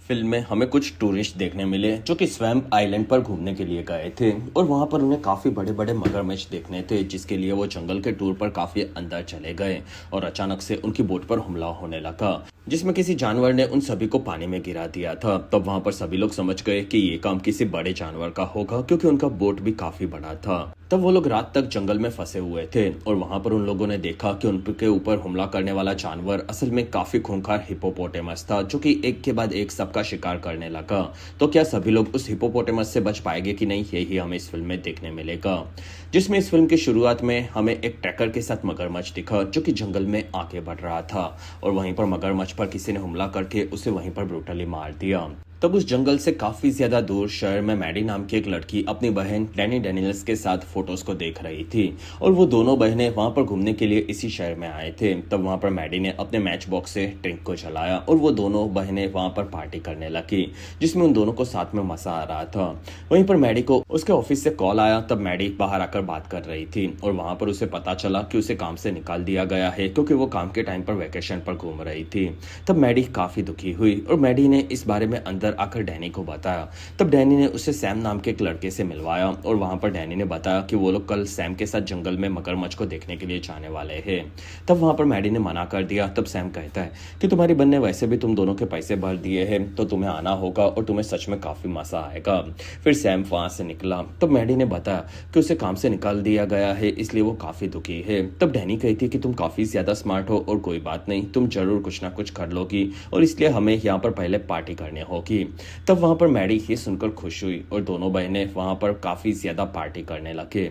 Film में हमें कुछ टूरिस्ट देखने मिले जो कि स्वैम्प आइलैंड पर घूमने के लिए गए थे और वहां पर उन्हें काफी बड़े बड़े मगरमच्छ देखने थे, जिसके लिए वो जंगल के टूर पर काफी अंदर चले गए और अचानक से उनकी बोट पर हमला होने लगा, जिसमें किसी जानवर ने उन सभी को पानी में गिरा दिया था। तब वहां पर सभी लोग समझ गए कि ये काम किसी बड़े जानवर का होगा, क्योंकि उनका बोट भी काफी बड़ा था। तब वो लोग रात तक जंगल में फंसे हुए थे और वहां पर उन लोगों ने देखा कि उनके ऊपर हमला करने वाला जानवर असल में काफी खूंखार हिप्पोपोटेमस था, जो कि एक के बाद एक सबका शिकार करने लगा। तो क्या सभी लोग उस हिप्पोपोटेमस से बच पाएंगे कि नहीं, यही हमें इस फिल्म में देखने मिलेगा। जिसमें इस फिल्म की शुरुआत में हमें एक ट्रैकर के साथ मगरमच्छ दिखा जो कि जंगल में आगे बढ़ रहा था और वहीं पर मगरमच्छ पर किसी ने हमला करके उसे वहीं पर ब्रूटली मार दिया। तब उस जंगल से काफी ज्यादा दूर शहर में मैडी नाम की एक लड़की अपनी बहन डैनी डेनियल्स के साथ फोटोज को देख रही थी और वो दोनों बहनें वहां पर घूमने के लिए इसी शहर में आए थे। तब वहां पर मैडी ने अपने मैच बॉक्स से ड्रिंक को जलाया और वो दोनों बहनें वहां पर पार्टी करने लगी, जिसमें उन दोनों को साथ में मजा आ रहा था। वहीं पर मैडी को उसके ऑफिस से कॉल आया। तब मैडी बाहर आकर बात कर रही थी और वहां पर उसे पता चला कि उसे काम से निकाल दिया गया है, क्योंकि वो काम के टाइम पर वेकेशन पर घूम रही थी। तब मैडी काफी दुखी हुई और मैडी ने इस बारे में अंदर आकर डैनी को बताया। तब डैनी ने उसे सैम नाम के एक लड़के से मिलवाया और वहां पर डैनी ने बताया कि वो लोग कल सैम के साथ जंगल में मगरमच्छ को देखने के लिए जाने वाले हैं। तब वहां पर मैडी ने मना कर दिया। तब सैम कहता है कि तुम्हारी बहन ने वैसे भी तुम दोनों के पैसे भर दिए हैं, तो तुम्हें आना होगा और तुम्हें सच में काफी मजा आएगा। फिर सैम वहां से निकला। तब मैडी ने बताया कि उसे काम से निकाल दिया गया है, इसलिए वो काफी दुखी है। तब डैनी कहती है कि तुम काफी ज्यादा स्मार्ट हो और कोई बात नहीं, तुम जरूर कुछ ना कुछ कर लोगी और इसलिए हमें यहाँ पर पहले पार्टी करनी होगी। तब वहां पर मैडी ये सुनकर खुश हुई और दोनों बहनें वहां पर काफी ज्यादा पार्टी करने लगे।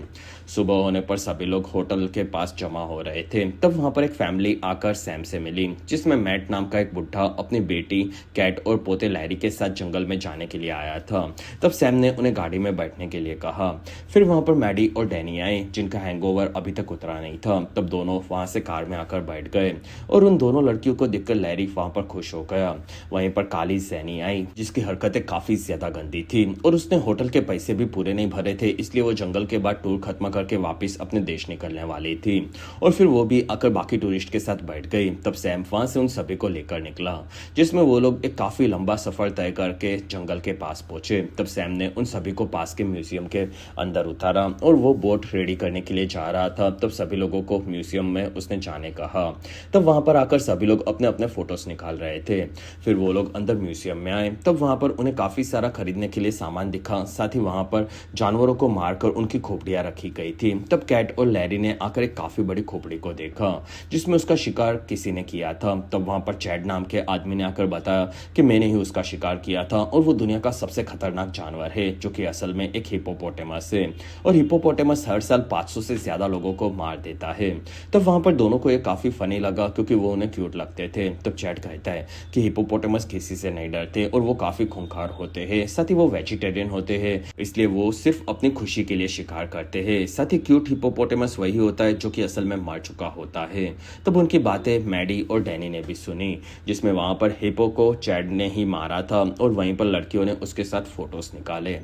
सुबह होने पर सभी लोग होटल के पास जमा हो रहे थे। तब वहां पर एक फैमिली आकर सैम से मिली, जिसमें मैट नाम का एक बुढ़ा अपनी बेटी कैट और पोते लैरी के साथ जंगल में जाने के लिए आया था। तब सैम ने उन्हें गाड़ी में बैठने के लिए कहा। फिर वहां पर मैडी और डैनी आए, जिनका हैंगओवर अभी तक उतरा नहीं था। तब दोनों वहां से कार में आकर बैठ गए और उन दोनों लड़कियों को देखकर लैरी वहां पर खुश हो गया। वहीं पर काली जैनी आई, जिसकी हरकतें काफी ज्यादा गंदी थी और उसने होटल के पैसे भी पूरे नहीं भरे थे, इसलिए वो जंगल के बाद टूर खत्म करके वापस अपने देश निकलने वाली थी और फिर वो भी आकर बाकी टूरिस्ट के साथ बैठ गई। तब सैम वहां से उन सभी को लेकर निकला, जिसमें वो लोग एक काफी लंबा सफर तय करके जंगल के पास पहुंचे। तब सैम ने उन सभी को पास के म्यूजियम के अंदर उतारा और वो बोट रेडी करने के लिए जा रहा था। तब सभी लोगों को म्यूजियम में उसने जाने कहा। तब वहां पर आकर सभी लोग अपने अपने फोटोज निकाल रहे थे। फिर वो लोग अंदर म्यूजियम में आए। तब वहां पर उन्हें काफी सारा खरीदने के लिए सामान दिखा, साथ ही वहां पर जानवरों को मारकर उनकी खोपड़ियां रखी गई थी। तब कैट और लैरी ने आकर एक काफी बड़ी खोपड़ी को देखा, जिसमें उसका शिकार किसी ने किया था। तब वहां पर चैड नाम के आदमी ने आकर बताया कि मैंने ही उसका शिकार किया था और वो दुनिया का सबसे खतरनाक जानवर है, जो कि असल में एक हिप्पोपोटेमस है और हिप्पोपोटेमस हर साल 500 से ज्यादा लोगों को मार देता है। तब वहां पर दोनों को ये काफी फनी लगा, क्योंकि वो उन्हें क्यूट लगते थे। तब चैड कहता है कि हिप्पोपोटेमस किसी से नहीं डरते और वो काफी खूंखार होते हैं, साथ ही वो वेजिटेरियन होते हैं, इसलिए वो सिर्फ अपनी खुशी के लिए शिकार करते हैं। साथ ही क्यूट हिप्पोपोटेमस वही होता है जो कि असल में मर चुका होता है। तब उनकी बातें मैडी और डैनी ने भी सुनी, जिसमें वहां पर हिप्पो को चैड ने ही मारा था और वहीं पर लड़कियों ने उसके साथ फोटोज निकाले।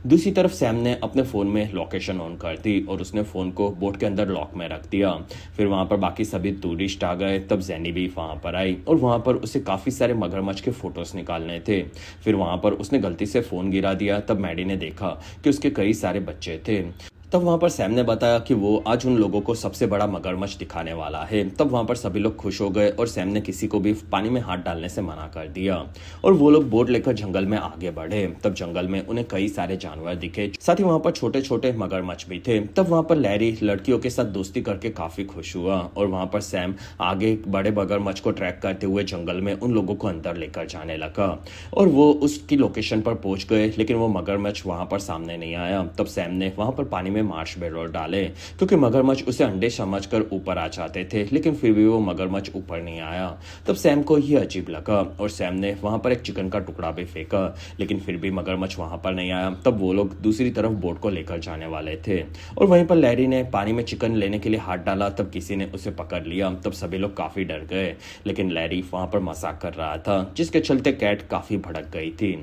दूसरी तरफ सैम ने अपने फोन में लोकेशन ऑन कर दी और उसने फोन को बोट के अंदर लॉक में रख दिया। फिर वहां पर बाकी सभी टूरिस्ट आ गए। तब जैनी भी वहां पर आई और वहां पर उसे काफी सारे मगरमच्छ के फोटोज निकालने थे। फिर वहां पर उसने गलती से फोन गिरा दिया। तब मैडी ने देखा कि उसके कई सारे बच्चे थे। तब वहां पर सैम ने बताया कि वो आज उन लोगों को सबसे बड़ा मगरमच्छ दिखाने वाला है। तब वहां पर सभी लोग खुश हो गए और सैम ने किसी को भी पानी में हाथ डालने से मना कर दिया और वो लोग बोट लेकर जंगल में आगे बढ़े। तब जंगल में उन्हें कई सारे जानवर दिखे, साथ ही वहां पर छोटे छोटे मगरमच्छ भी थे। तब वहां पर लैरी लड़कियों के साथ दोस्ती करके काफी खुश हुआ और वहां पर सैम आगे बड़े मगरमच्छ को ट्रैक करते हुए जंगल में उन लोगों को अंदर लेकर जाने लगा और वो उसकी लोकेशन पर पहुंच गए, लेकिन वो मगरमच्छ वहां पर सामने नहीं आया। तब सैम ने वहां पर पानी में मार्शमेलो डाले, क्योंकि मगरमच्छ उसे अंडे समझकर ऊपर आ जाते थे, लेकिन फिर भी वो मगरमच्छ ऊपर नहीं आया। तब सैम को ये अजीब लगा और सैम ने वहां पर एक चिकन का टुकड़ा भी फेंका, लेकिन फिर भी मगरमच्छ वहां पर नहीं आया। तब वो लोग दूसरी तरफ बोट को लेकर जाने वाले थे और वहीं पर लैरी ने पानी में चिकन लेने के लिए हाथ डाला। तब किसी ने उसे पकड़ लिया। तब सभी लोग काफी डर गए, लेकिन लैरी वहां पर मजाक कर रहा था, जिसके चलते कैट काफी भड़क गई थी।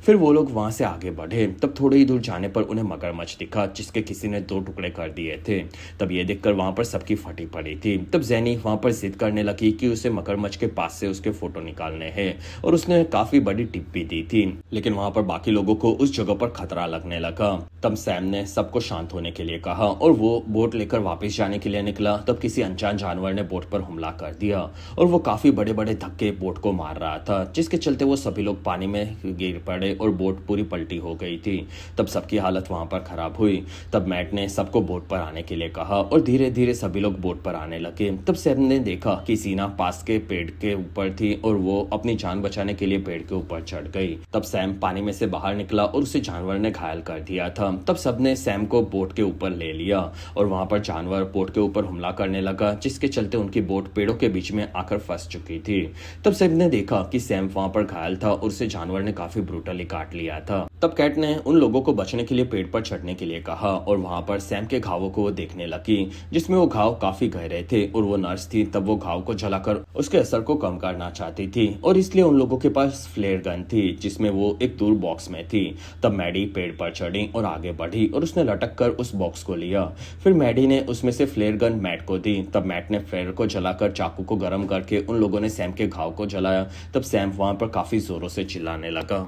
फिर वो लोग वहां से आगे बढ़े। तब थोड़ी ही दूर जाने पर उन्हें मगरमच्छ दिखा, जिसके किसी किसी ने 2 टुकड़े कर दिए थे। तब ये देखकर वहां पर सबकी फटी पड़ी थी। तब जैनी वहां पर जिद करने लगी कि उसे मगरमच्छ के पास से उसके फोटो निकालने हैं और उसने काफी बड़ी टिप भी दी थी, लेकिन वहां पर बाकी लोगों को उस जगह पर खतरा लगने लगा। तब सैम ने सबको शांत होने के लिए कहा और वो बोट लेकर वापस जाने के लिए निकला। तब किसी अनजान जानवर ने बोट पर हमला कर दिया और वो काफी बड़े बड़े धक्के बोट को मार रहा था, जिसके चलते वो सभी लोग पानी में गिर पड़े और बोट पूरी पलटी हो गई थी। तब सबकी हालत वहां पर खराब हुई। तब मैट ने सबको बोट पर आने के लिए कहा और धीरे धीरे सभी लोग बोट पर आने लगे। तब सैम ने देखा कि सीना पास के पेड़ के ऊपर थी और वो अपनी जान बचाने के लिए पेड़ के ऊपर चढ़ गई। तब सैम पानी में से बाहर निकला और उसे जानवर ने घायल कर दिया था। तब सबने सैम को बोट के ऊपर ले लिया और वहां पर जानवर बोट के ऊपर हमला करने लगा, जिसके चलते उनकी बोट पेड़ों के बीच में आकर फंस चुकी थी। तब सैम ने देखा कि सैम वहां पर घायल था और उसे जानवर ने काफी ब्रूटली काट लिया था। तब कैट ने उन लोगों को बचने के लिए पेड़ पर चढ़ने के लिए कहा और वहां पर सैम के घावों को वो देखने लगी, जिसमें वो घाव काफी गहरे थे और वो नर्स थी। तब वो घाव को जलाकर उसके असर को कम करना चाहती थी और इसलिए उन लोगों के पास फ्लेयर गन थी, जिसमें वो एक दूर बॉक्स में थी। तब मैडी पेड़ पर चढ़ी और आगे बढ़ी और उसने लटक कर उस बॉक्स को लिया। फिर मैडी ने उसमें से फ्लेयर गन मैट को दी। तब मैट ने फ्लेयर को जलाकर चाकू को गर्म करके उन लोगों ने सैम के घाव को जलाया। तब सैम वहां पर काफी जोरों से चिल्लाने लगा।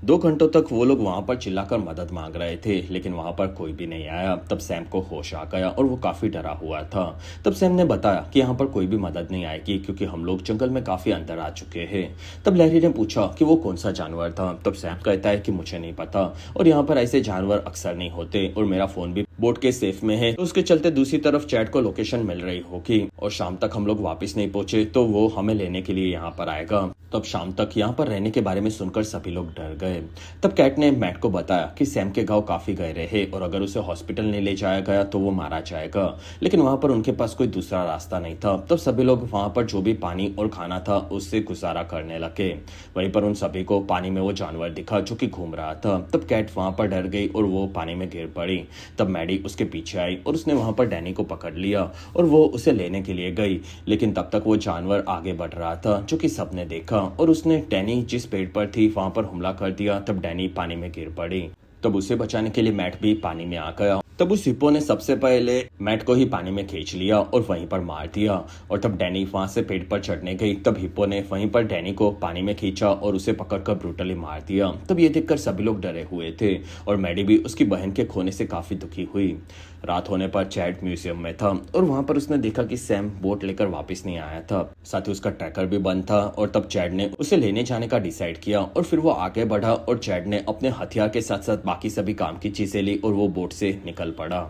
2 घंटों तक वो लोग वहां पर चिल्लाकर मदद मांग रहे थे, लेकिन वहां पर कोई भी नहीं आया। तब सैम को होश आ गया और वो काफी डरा हुआ था। तब सैम ने बताया कि यहाँ पर कोई भी मदद नहीं आएगी क्योंकि हम लोग जंगल में काफी अंदर आ चुके हैं। तब लैरी ने पूछा कि वो कौन सा जानवर था। तब सैम कहता है कि मुझे नहीं पता और यहाँ पर ऐसे जानवर अक्सर नहीं होते और मेरा फोन भी बोट के सेफ में है, तो उसके चलते दूसरी तरफ चैट को लोकेशन मिल रही होगी और शाम तक हम लोग वापस नहीं पहुंचे तो वो हमें लेने के लिए यहाँ पर आएगा। तब शाम तक यहाँ पर रहने के बारे में सुनकर सभी लोग डर गए। तब कैट ने मैट को बताया कि सैम के घाव काफी गहरे हैं और अगर उसे हॉस्पिटल नहीं ले जाया गया तो वो मारा जाएगा, लेकिन वहां पर उनके पास कोई दूसरा रास्ता नहीं था। तब सभी लोग वहां पर जो भी पानी और खाना था उससे गुजारा करने लगे। वहीं पर उन सभी को पानी में वो जानवर दिखा जो कि घूम रहा था। तब कैट वहां पर डर गई और वो पानी में गिर पड़ी। तब मैडी उसके पीछे आई और उसने वहां पर डैनी को पकड़ लिया और वो उसे लेने के लिए गई, लेकिन तब तक वो जानवर आगे बढ़ रहा था जो कि सबने देखा और उसने डैनी जिस पेड़ पर थी वहां पर हमला कर दिया। तब डैनी पानी में गिर पड़ी। तब उसे बचाने के लिए मैट भी पानी में आ गया। तब उस हिप्पो ने सबसे पहले मैट को ही पानी में खींच लिया और वहीं पर मार दिया और तब डैनी वहां से पेड़ पर चढ़ने गई। तब हिप्पो ने वहीं पर डैनी को पानी में खींचा और उसे पकड़कर ब्रूटली मार दिया। तब ये देखकर सभी लोग डरे हुए थे और मैडी भी उसकी बहन के खोने से काफी दुखी हुई। रात होने पर चैट म्यूजियम में था और वहां पर उसने देखा कि सैम बोट लेकर वापस नहीं आया था, साथ ही उसका ट्रैकर भी बंद था और तब चैट ने उसे लेने जाने का डिसाइड किया और फिर वो आगे बढ़ा और चैट ने अपने हथियार के साथ साथ बाकी सभी काम की चीजें ली और वो बोट से निकल पड़ा।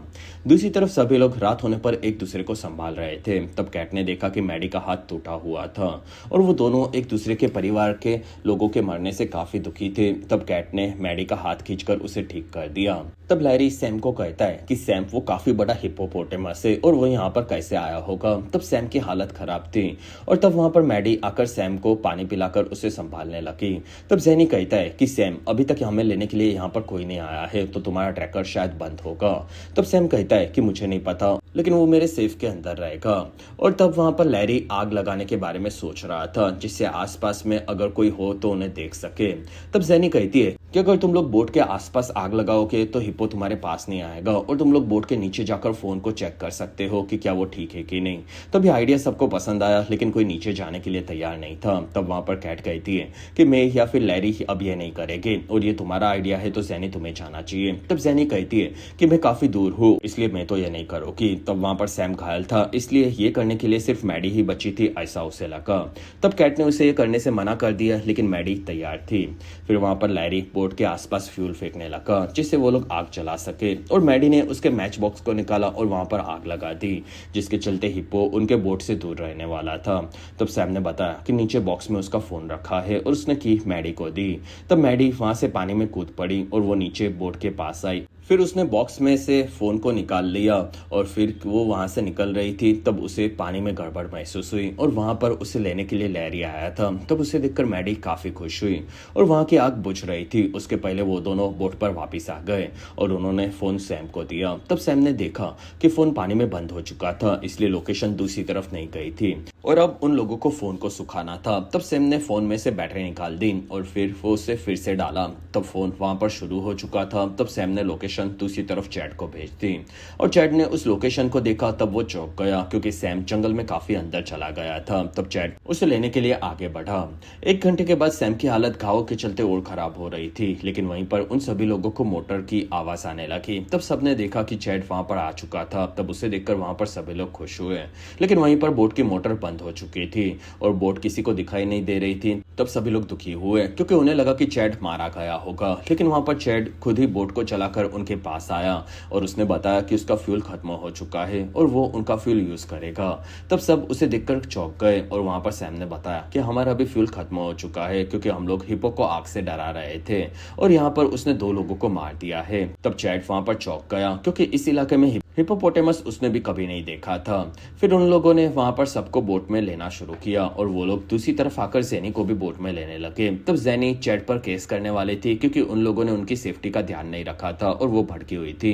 दूसरी तरफ सभी लोग रात होने पर एक दूसरे को संभाल रहे थे। तब कैट ने देखा कि मैडी का हाथ टूटा हुआ था और वो दोनों एक दूसरे के परिवार के लोगों के मरने से काफी दुखी थे। तब कैट ने मैडी का हाथ खींचकर उसे ठीक कर दिया। तब लैरी सैम को कहता है कि सैम वो काफी बड़ा हिप्पोपोटेमस है और वो यहाँ पर कैसे आया होगा। तब सैम की हालत खराब थी और तब वहां पर मैडी आकर सैम को पानी पिलाकर उसे संभालने लगी। तब जैनी कहता है कि सैम अभी तक हमें लेने के लिए यहाँ पर कोई नहीं आया है तो तुम्हारा ट्रैकर शायद बंद होगा। तब सैम कहता है कि मुझे नहीं पता, लेकिन वो मेरे सेफ के अंदर रहेगा। और तब वहां पर लैरी आग लगाने के बारे में सोच रहा था जिससे आसपास में अगर कोई हो तो उन्हें देख सके। तब जैनी कहती है कि अगर तुम लोग बोट के आसपास आग लगाओगे तो हिप्पो तुम्हारे पास नहीं आएगा और तुम लोग बोट के नीचे जाकर फोन को चेक कर सकते हो कि क्या वो ठीक है कि नहीं। तब ये आइडिया सबको पसंद आया, लेकिन कोई नीचे जाने के लिए तैयार नहीं था। तब वहां पर कैट कहती है कि मैं या फिर लैरी अब ये नहीं करेंगे और ये तुम्हारा आइडिया है तो जैनी तुम्हें जाना चाहिए। तब जैनी कहती है कि मैं काफी दूर हूँ इसलिए मैं तो ये नहीं करूंगी। तब वहां पर सैम घायल था इसलिए ये करने के लिए सिर्फ मैडी ही बची थी ऐसा उसे लगा। तब कैट ने उसे ये करने से मना कर दिया, लेकिन मैडी तैयार थी। फिर वहां पर लैरी बोट के आसपास फ्यूल फेंकने लगा जिससे वो लोग आग जला सके और मैडी ने उसके मैच बॉक्स को निकाला और वहां पर आग लगा दी, जिसके चलते हिप्पो उनके बोट से दूर रहने वाला था। तब सैम ने बताया कि नीचे बॉक्स में उसका फोन रखा है और उसने की मैडी को दी। तब मैडी वहां से पानी में कूद पड़ी और वो नीचे बोट के पास आई। फिर उसने बॉक्स में से फोन को निकाल लिया और फिर वो वहां से निकल रही थी। तब उसे पानी में गड़बड़ महसूस हुई और वहां पर उसे लेने के लिए लैरी आया था। तब उसे देखकर मैडी काफी खुश हुई और वहां की आग बुझ रही थी। उसके पहले वो दोनों बोट पर वापस आ गए और उन्होंने फोन सैम को दिया। तब सैम ने देखा कि फोन पानी में बंद हो चुका था इसलिए लोकेशन दूसरी तरफ नहीं गई थी और अब उन लोगों को फोन को सुखाना था। तब सैम ने फोन में से बैटरी निकाल दी और फिर वो उसे फिर से डाला। तब फोन वहां पर शुरू हो चुका था। तब सैम ने लोकेशन दूसरी तरफ चैट को भेज दी और चैट ने उस लोकेशन को देखा। तब वो चौंक गया क्योंकि सैम जंगल में काफी अंदर चला गया था। तब चैट उसे लेने के लिए आगे बढ़ा। 1 घंटे के बाद सैम की हालत घावों के चलते और खराब हो रही थी, लेकिन वहीं पर उन सभी लोगों को मोटर की आवाज आने लगी। तब सबने देखा कि चैट वहां पर आ चुका था। तब उसे देखकर वहां पर सभी लोग खुश हुए, लेकिन वहीं पर बोट की मोटर बंद हो चुकी थी और बोट किसी को दिखाई नहीं दे रही थी। तब सभी लोग दुखी हुए क्योंकि उन्हें लगा कि चैट मारा गया होगा, लेकिन वहां पर चैट खुद ही बोट को चलाकर उनके पास आया और उसने बताया कि उसका फ्यूल खत्म हो चुका है और वो उनका फ्यूल यूज करेगा। तब सब उसे देखकर चौंक गए और वहां पर सैम ने बताया कि हमारा भी फ्यूल खत्म हो चुका है क्योंकि हम लोग हिप्पो को आग से डरा रहे थे और यहाँ पर उसने 2 लोगों को मार दिया है। तब चैट वहां पर चौंक गया क्योंकि इस इलाके में हिप्पोपोटेमस उसने भी कभी नहीं देखा था। फिर उन लोगों ने वहां पर सबको बोट में लेना शुरू किया और वो लोग दूसरी तरफ आकर ज़ेनी को भी बोट में लेने लगे। तब ज़ेनी चैट पर केस करने वाले थी क्योंकि उन लोगों ने उनकी सेफ्टी का ध्यान नहीं रखा था और वो भड़की हुई थी।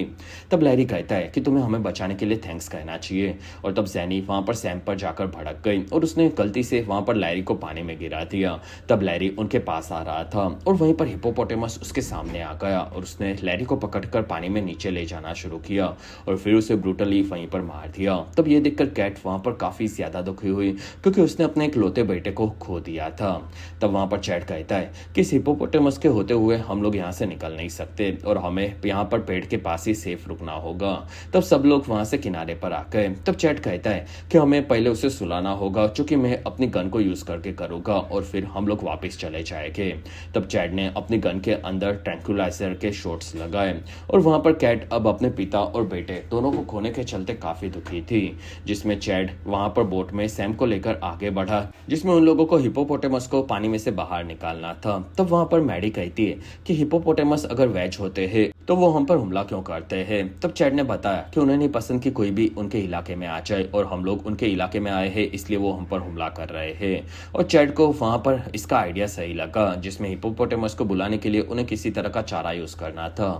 तब लैरी कहता है कि तुम्हें हमें बचाने के लिए थैंक्स कहना चाहिए और तब ज़ेनी वहां पर सैम पर जाकर भड़क गई और उसने गलती से वहां पर लैरी को पानी में गिरा दिया। तब लैरी उनके पास आ रहा था और वहीं पर हिप्पोपोटेमस उसके सामने आ गया और उसने लैरी को पकड़कर पानी में नीचे ले जाना शुरू किया और फिर उसे ब्रूटली वहीं पर मार दिया। तब ये देखकर कैट वहां पर काफी ज्यादा दुखी हुई क्योंकि उसने अपने इकलौते बेटे को खो दिया था। तब वहां पर चैट कहता है कि इस हिप्पोपोटेमस के होते हुए हम लोग यहाँ से निकल नहीं सकते और हमें यहाँ पर पेड़ के पास ही सेफ रुकना होगा। तब सब लोग वहां से किनारे पर आ गए। तब चैट कहता है कि हमें पहले उसे सुलाना होगा जो कि मैं अपनी गन को यूज करके करूंगा और फिर हम लोग वापस चले जाएंगे। तब चैट ने अपनी गन के अंदर ट्रैंक्विलाइजर के शॉट्स लगाए और वहां पर कैट अब अपने पिता और बेटे दोनों को खोने के चलते काफी दुखी थी, जिसमें चैट वहां पर बोट में सैम को लेकर आगे बढ़ा जिसमें उन लोगों को हिप्पोपोटेमस को पानी में से बाहर निकालना था। तब वहां पर मैडी कहती है कि हिप्पोपोटेमस अगर वेज होते हैं तो वो हम पर हमला क्यों करते हैं। तब चैट ने बताया कि उन्हें नहीं पसंद कि कोई भी उनके इलाके में आ जाए और हम लोग उनके इलाके में आए हैं इसलिए वो हम पर हमला कर रहे हैं। और चैट को वहां पर इसका आइडिया सही लगा जिसमें हिप्पोपोटेमस को बुलाने के लिए उन्हें किसी तरह का चारा यूज करना था।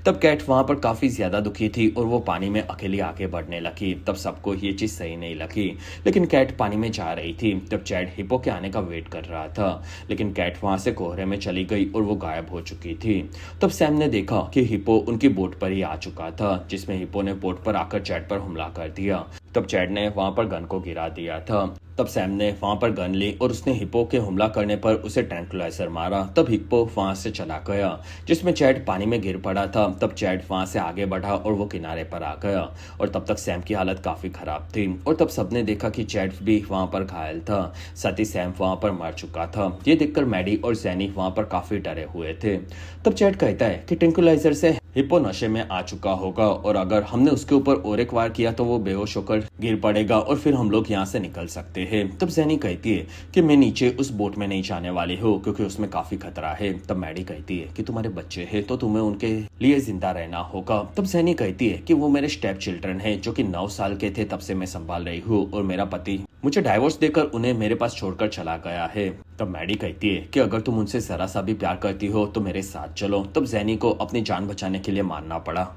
तब कैट वहां पर काफी ज्यादा दुखी थी और वो पानी में अकेली आगे बढ़ने लगी। तब सबको ये चीज सही नहीं लगी, लेकिन कैट पानी में जा रही थी। तब चैट हिप्पो के आने का वेट कर रहा था, लेकिन कैट वहां से कोहरे में चली गई और वो गायब हो चुकी थी। तब सैम ने देखा कि हिप्पो उनकी बोट पर ही आ चुका था, जिसमें हिप्पो ने बोट पर आकर चैट पर हमला कर दिया। तब चैट ने वहां पर गन को गिरा दिया था। तब सैम ने वहां पर गन ली और उसने हिप्पो के हमला करने पर उसे ट्रैंक्विलाइजर मारा। तब हिप्पो वहां से चला गया जिसमें चैट पानी में गिर पड़ा था। तब चैट वहां से आगे बढ़ा और वो किनारे पर आ गया और तब तक सैम की हालत काफी खराब थी और तब सबने देखा कि चैट भी वहां पर घायल था, साथ ही सैम वहां पर मर चुका था। ये देखकर मैडी और ज़ेनी वहां पर काफी डरे हुए थे। तब चैट कहता है कि ट्रैंक्विलाइजर से हिप्पो नशे में आ चुका होगा और अगर हमने उसके ऊपर और एक वार किया तो वो बेहोश होकर गिर पड़ेगा और फिर हम लोग यहाँ से निकल सकते हैं। तब ज़ेनी कहती है कि मैं नीचे उस बोट में नहीं जाने वाली हूँ क्योंकि उसमें काफी खतरा है। तब मैडी कहती है कि तुम्हारे बच्चे हैं तो तुम्हें उनके लिए जिंदा रहना होगा। तब ज़ेनी कहती है कि वो मेरे स्टेप चिल्ड्रन है जो कि 9 साल के थे तब से मैं संभाल रही हूँ और मेरा पति मुझे डाइवोर्स देकर उन्हें मेरे पास छोड़कर चला गया है। तब मैडी कहती है कि अगर तुम उनसे जरा सा भी प्यार करती हो तो मेरे साथ चलो। तब ज़ेनी को अपनी जान बचाने के लिए मारना पड़ा।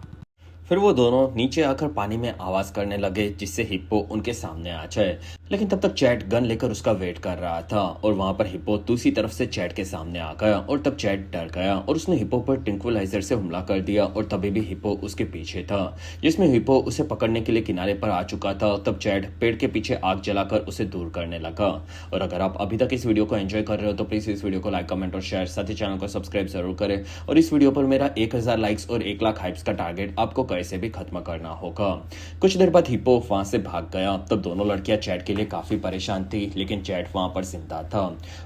फिर वो दोनों नीचे आकर पानी में आवाज करने लगे जिससे हिप्पो उनके सामने आ जाए, लेकिन तब तक चैट गन लेकर उसका वेट कर रहा था और वहां पर हिप्पो दूसरी तरफ से चैट के सामने आ गया और तब चैट डर गया और उसने हिप्पो पर ट्रैंक्विलाइजर से हमला कर दिया और तभी भी हिप्पो उसके पीछे था, जिसमें हिप्पो उसे पकड़ने के लिए किनारे पर आ चुका था। तब चैट पेड़ के पीछे आग जलाकर उसे दूर करने लगा। और अगर आप अभी तक इस वीडियो को एंजॉय कर रहे हो तो प्लीज इस वीडियो को लाइक, कमेंट और शेयर, साथ ही चैनल को सब्सक्राइब जरूर करें। और इस वीडियो पर मेरा 1000 लाइक्स और 1 लाख हाइप्स का टारगेट आपको कैसे भी खत्म करना होगा। कुछ देर बाद हिप्पो वहां से भाग गया। तब दोनों लड़कियां चैट के लिए काफी परेशान थी, लेकिन चैट वहां पर जिंदा था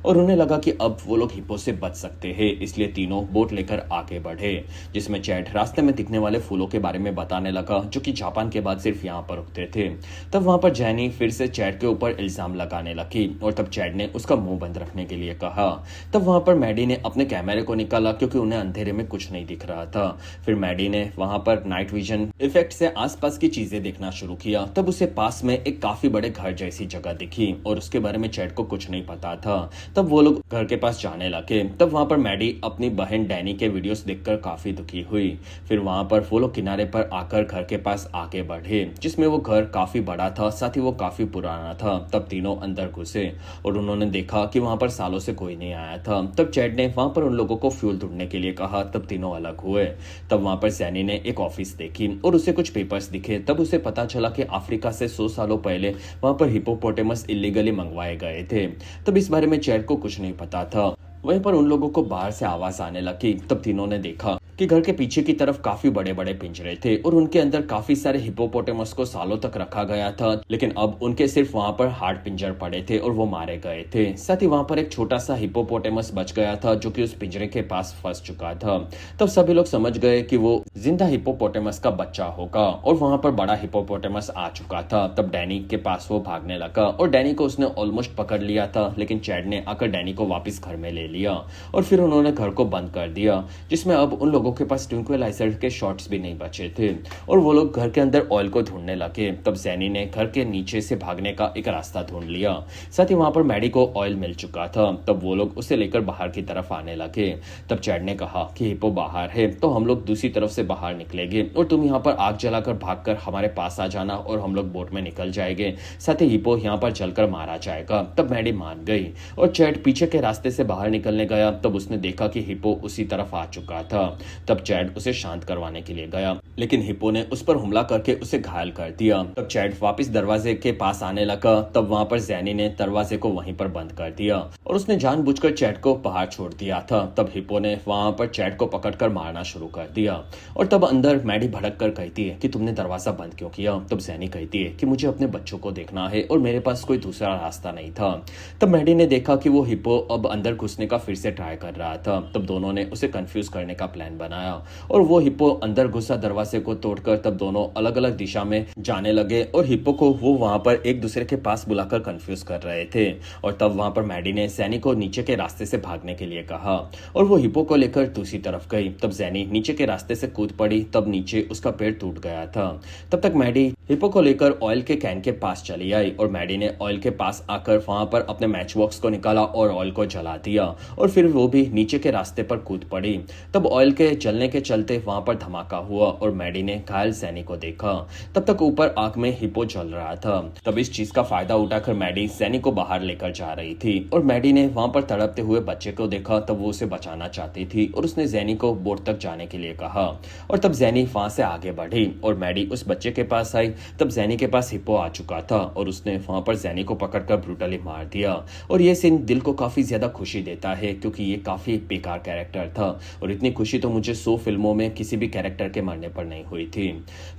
और उन्हें लगा कि अब वो लोग हिप्पो से बच सकते हैं, इसलिए तीनों बोट लेकर आगे बढ़े, जिसमें चैट रास्ते में दिखने वाले फूलों के बारे में बताने लगा जो कि जापान के बाद सिर्फ यहाँ पर उगते थे। तब वहां पर ज़ेनी फिर से चैट के ऊपर इल्जाम लगाने लगी और तब चैट ने उसका मुंह बंद रखने के लिए कहा। तब वहां पर मैडी ने अपने कैमरे को निकाला क्योंकि उन्हें अंधेरे में कुछ नहीं दिख रहा था। फिर मैडी ने वहां पर नाइट विजन इफेक्ट से आसपास की चीजें देखना शुरू किया, तब उसे पास में एक काफी बड़े घर जैसी जगह दिखी और उसके बारे में चैड को कुछ नहीं पता था। तब वो लोग घर के पास जाने लगे। तब वहां पर मैडी अपनी बहन डैनी के वीडियोस देखकर काफी दुखी हुई। फिर वहां पर वो लोग किनारे पर आकर घर के पास आगे बढ़े, जिसमें वो घर काफी बड़ा था, साथ ही वो काफी पुराना था। तब तीनों अंदर घुसे और उन्होंने देखा कि वहां पर सालों से कोई नहीं आया था। तब चैड ने वहां पर उन लोगों को फ्यूल ढूंढने के लिए कहा। तब तीनों अलग हुए। तब वहां पर सैनी ने एक ऑफिस देखी और उसे कुछ पेपर्स दिखे। तब उसे पता चला कि अफ्रीका से 100 सालों पहले वहां पर हिपोपोटेमस इलीगली मंगवाए गए थे। तब इस बारे में चैड को कुछ नहीं पता था। वहीं पर उन लोगों को बाहर से आवाज आने लगी। तब तीनों ने देखा कि घर के पीछे की तरफ काफी बड़े बड़े पिंजरे थे और उनके अंदर काफी सारे हिपोपोटेमस को सालों तक रखा गया था, लेकिन अब उनके सिर्फ वहां पर हार्ड पिंजर पड़े थे और वो मारे गए थे। साथ ही वहां पर एक छोटा सा हिपोपोटेमस बच गया था जो कि उस पिंजरे के पास फंस चुका था। तब सभी लोग समझ गए कि वो जिंदा हिपोपोटेमस का बच्चा होगा और वहां पर बड़ा हिपोपोटेमस आ चुका था। तब डैनी के पास वो भागने लगा और डैनी को उसने ऑलमोस्ट पकड़ लिया था, लेकिन चैड ने आकर डैनी को वापस घर में ले लिया और फिर उन्होंने घर को बंद कर दिया, जिसमें अब उन लोगों के पास ट्विंक्लाइजर के शॉट्स भी नहीं बचे थे और वो लोग घर के अंदर ऑयल को ढूंढने लगे। तब जैनी ने घर के नीचे से भागने का एक रास्ता ढूंढ लिया। साथ ही वहां पर मैडी को ऑयल मिल चुका था। तब वो लोग उसे लेकर बाहर की तरफ आने लगे। तब चैड ने कहा कि हिप्पो बाहर है तो हम लोग दूसरी तरफ से बाहर निकलेंगे और तुम यहाँ पर आग जलाकर भागकर हमारे पास आ जाना और हम लोग बोट में निकल जाएंगे। साथ ही हिप्पो यहाँ पर जलकर मारा जाएगा। तब मैडी मान गई और चैड पीछे के रास्ते से बाहर निकलने गया। तब उसने देखा कि हिप्पो उसी तरफ आ चुका था। तब चैड उसे शांत करवाने के लिए गया, लेकिन हिप्पो ने उस पर हमला करके उसे घायल कर दिया। तब चैड वापस दरवाजे के पास आने लगा। तब वहां पर जैनी ने दरवाजे को वहीं पर बंद कर दिया और उसने जानबूझकर चैड को बाहर छोड़ दिया था। तब हिप्पो ने वहां पर चैड को पकड़कर मारना शुरू कर दिया और तब अंदर मैडी भड़क कर कहती है कि तुमने दरवाजा बंद क्यों किया। तब जैनी कहती है कि मुझे अपने बच्चों को देखना है और मेरे पास कोई दूसरा रास्ता नहीं था। तब मैडी ने देखा कि वो हिप्पो अब अंदर घुसने का फिर से ट्राई कर रहा था। तब दोनों ने उसे कंफ्यूज करने का प्लान बनाया और वो हिप्पो अंदर घुसा दरवाजे को तोड़कर। तब दोनों अलग अलग दिशा में जाने लगे और हिप्पो को वो वहां पर एक दूसरे के पास बुलाकर कंफ्यूज कर रहे थे। और तब वहां पर मैडी ने जैनी को नीचे के रास्ते से भागने के लिए कहा और वो हिप्पो को लेकर दूसरी तरफ गई। तब जैनी नीचे के रास्ते से कूद पड़ी। तब नीचे उसका पैर टूट गया था। तब तक मैडी हिप्पो को लेकर ऑयल के कैन के पास चली आई और मैडी ने ऑयल के पास आकर वहां पर अपने मैच बॉक्स को निकाला और ऑयल को जला दिया और फिर वो भी नीचे के रास्ते पर कूद पड़ी। तब ऑयल के जलने के चलते वहां पर धमाका हुआ और मैडी ने घायल सैनी को देखा। तब तक ऊपर आग में हिप्पो जल रहा था। तब इस चीज का फायदा उठाकर मैडी सैनी को बाहर लेकर जा रही थी और मैडी ने वहां पर तड़पते हुए बच्चे को देखा। तब वो उसे बचाना चाहती थी और उसने जैनी को बोट तक जाने के लिए कहा और तब जैनी वहां से आगे बढ़ी और मैडी उस बच्चे के पास आई। तब जैनी के पास हिप्पो आ चुका था और उसने वहां पर जैनी को पकड़कर ब्रूटली मार दिया और ये सीन दिल को काफी ज्यादा खुशी देता है क्योंकि ये काफी बेकार कैरेक्टर था और इतनी खुशी तो मुझे 100 फिल्मों में किसी भी कैरेक्टर के मरने पर नहीं हुई थी।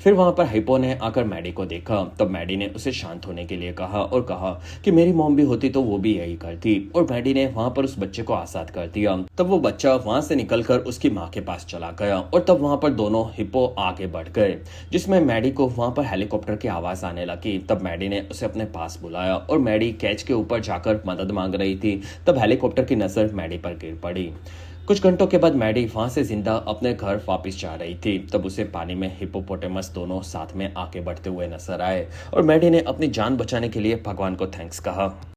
फिर वहां पर हिप्पो ने आकर मैडी को देखा। तब मैडी ने उसे शांत होने के लिए कहा और कहा कि मेरी मॉम भी होती तो वो भी यही करती और मैडी ने वहां पर उस बच्चे को आजाद कर दिया। तब वो बच्चा वहां से निकलकर उसकी माँ के पास चला गया और तब वहां पर दोनों हिप्पो आगे बढ़ गए, जिसमें मैडी को वहां पर हेलीकॉप्टर की आवाज आने लगी। तब मैडी ने उसे अपने पास बुलाया और मैडी कैच के ऊपर जाकर मदद मांग रही थी। तब हेलीकॉप्टर की नजर मैडी पर गिर पड़ी। कुछ घंटों के बाद मैडी वहां से जिंदा अपने घर वापस जा रही थी। तब उसे पानी में हिप्पोपोटेमस दोनों साथ में आगे बढ़ते हुए नजर आए और मैडी ने अपनी जान बचाने के लिए भगवान को थैंक्स कहा।